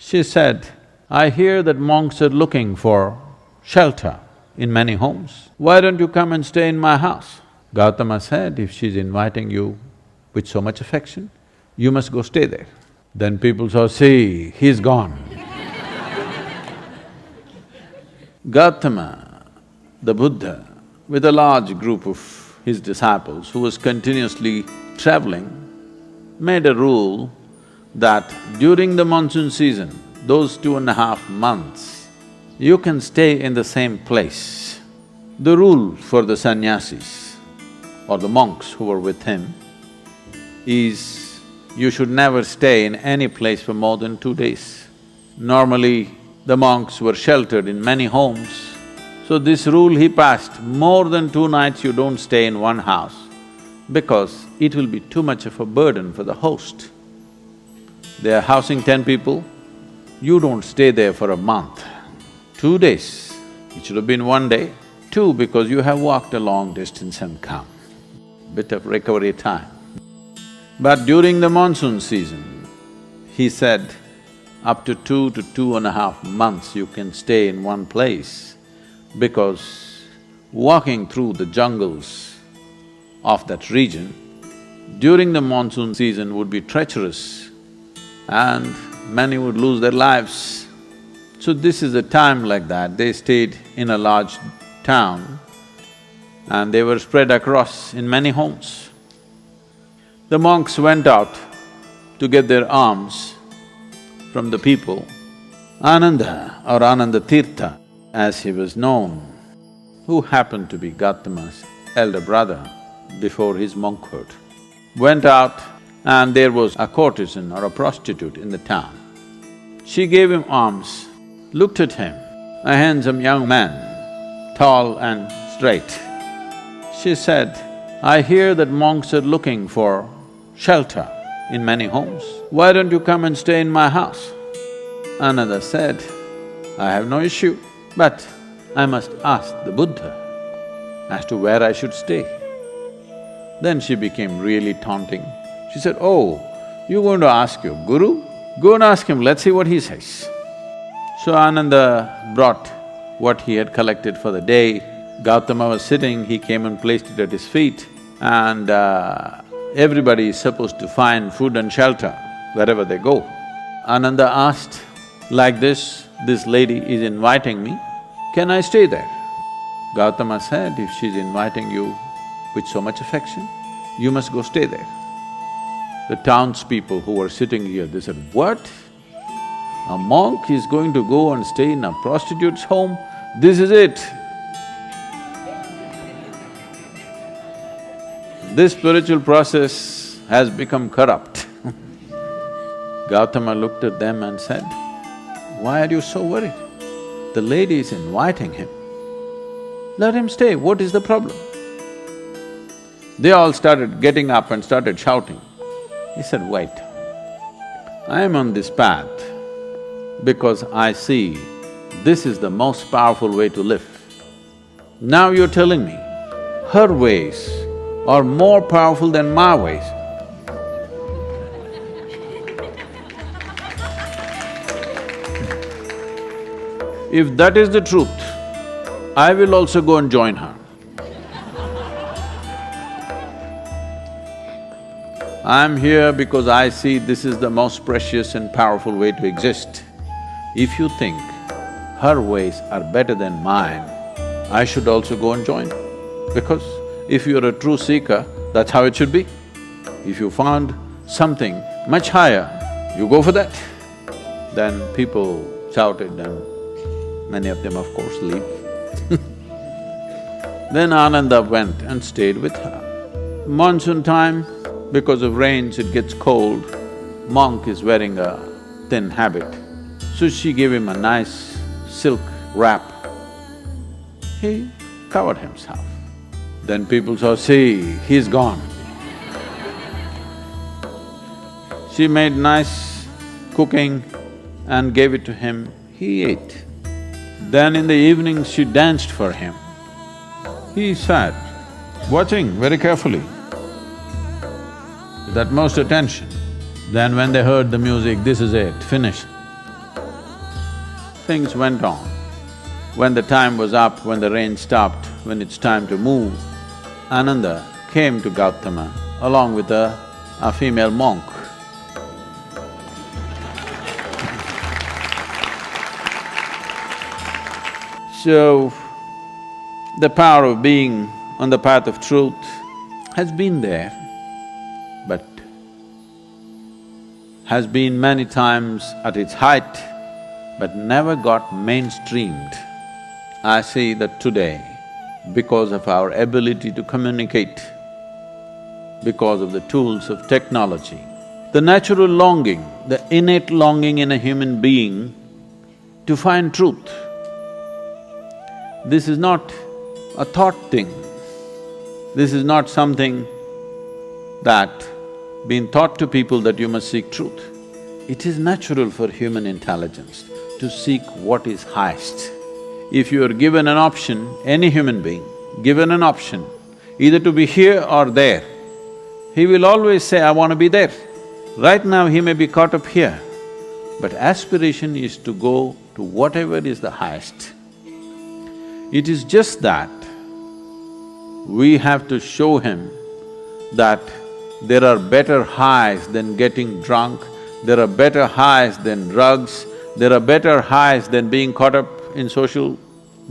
She said, "I hear that monks are looking for shelter in many homes. Why don't you come and stay in my house?" Gautama said, "If she's inviting you with so much affection, you must go stay there." Then people saw, "See, he's gone." Gautama, the Buddha, with a large group of his disciples who was continuously traveling, made a rule that during the monsoon season, those 2.5 months, you can stay in the same place. The rule for the sannyasis or the monks who were with him is you should never stay in any place for more than 2 days. Normally, the monks were sheltered in many homes, so this rule he passed, more than 2 nights you don't stay in one house because it will be too much of a burden for the host. They are housing 10 people, you don't stay there for a month. 2 days, it should have been 1 day. 2, because you have walked a long distance and come, bit of recovery time. But during the monsoon season, he said, up to 2 to 2.5 months you can stay in one place because walking through the jungles of that region during the monsoon season would be treacherous and many would lose their lives. So this is a time like that. They stayed in a large town and they were spread across in many homes. The monks went out to get their alms from the people. Ananda or Ananda Tirtha, as he was known, who happened to be Gautama's elder brother before his monkhood, went out and there was a courtesan or a prostitute in the town. She gave him alms, looked at him, a handsome young man, tall and straight. She said, "I hear that monks are looking for shelter in many homes. Why don't you come and stay in my house?" Ananda said, "I have no issue, but I must ask the Buddha as to where I should stay." Then she became really taunting. She said, "Oh, you're going to ask your guru? Go and ask him, let's see what he says." So Ananda brought what he had collected for the day. Gautama was sitting, he came and placed it at his feet, and everybody is supposed to find food and shelter wherever they go. Ananda asked, "Like this lady is inviting me, can I stay there?" Gautama said, "If she's inviting you with so much affection, you must go stay there." The townspeople who were sitting here, they said, "What? A monk is going to go and stay in a prostitute's home? This is it." This spiritual process has become corrupt. Gautama looked at them and said, "Why are you so worried? The lady is inviting him. Let him stay, what is the problem?" They all started getting up and started shouting. He said, "Wait, I am on this path because I see this is the most powerful way to live. Now you're telling me her ways are more powerful than my ways. If that is the truth, I will also go and join her. I am here because I see this is the most precious and powerful way to exist. If you think her ways are better than mine, I should also go and join. Because if you're a true seeker, that's how it should be. If you found something much higher, you go for that." Then people shouted and many of them, of course, leave. Then Ananda went and stayed with her. Monsoon time, because of rains it gets cold, monk is wearing a thin habit. So she gave him a nice silk wrap. He covered himself. Then people saw, "See, he's gone." She made nice cooking and gave it to him, he ate. Then in the evening she danced for him. He sat, watching very carefully, with utmost attention. Then when they heard the music, this is it, finished. things went on. When the time was up, when the rain stopped, when it's time to move, Ananda came to Gautama along with a female monk. So, the power of being on the path of truth has been there, but has been many times at its height, but never got mainstreamed. I see that today, because of our ability to communicate, because of the tools of technology, the natural longing, the innate longing in a human being to find truth, this is not a thought thing. This is not something that been taught to people that you must seek truth. It is natural for human intelligence to seek what is highest. If you are given an option, any human being, given an option, either to be here or there, he will always say, I want to be there. Right now he may be caught up here, but aspiration is to go to whatever is the highest. It is just that we have to show him that there are better highs than getting drunk, there are better highs than drugs, there are better highs than being caught up in social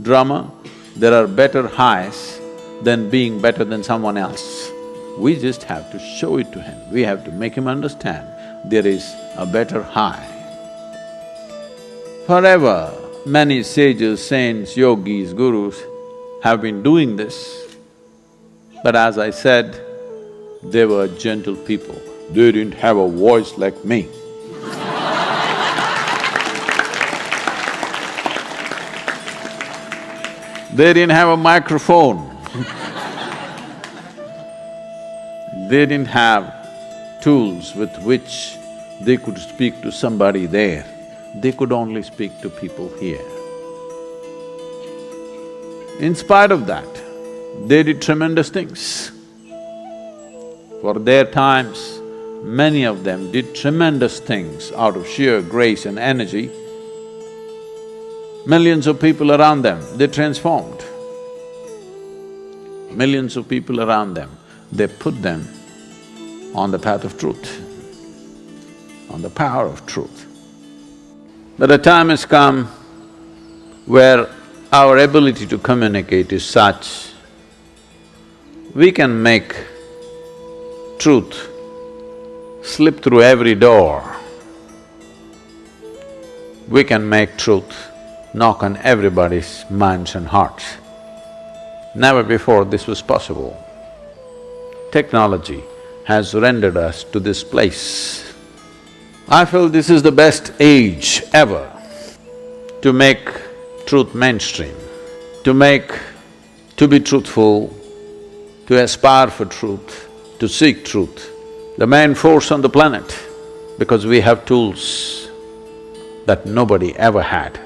drama, there are better highs than being better than someone else. We just have to show it to him, we have to make him understand there is a better high. Forever, many sages, saints, yogis, gurus have been doing this, but as I said, they were gentle people. They didn't have a voice like me. They didn't have a microphone. They didn't have tools with which they could speak to somebody there. They could only speak to people here. In spite of that, they did tremendous things. For their times, many of them did tremendous things out of sheer grace and energy. Millions of people around them, they transformed. Millions of people around them, they put them on the path of truth, on the power of truth. But a time has come where our ability to communicate is such, we can make truth slip through every door. We can make truth knock on everybody's minds and hearts. Never before this was possible. Technology has rendered us to this place. I feel this is the best age ever to make truth mainstream, to be truthful, to aspire for truth, to seek truth, the main force on the planet, because we have tools that nobody ever had.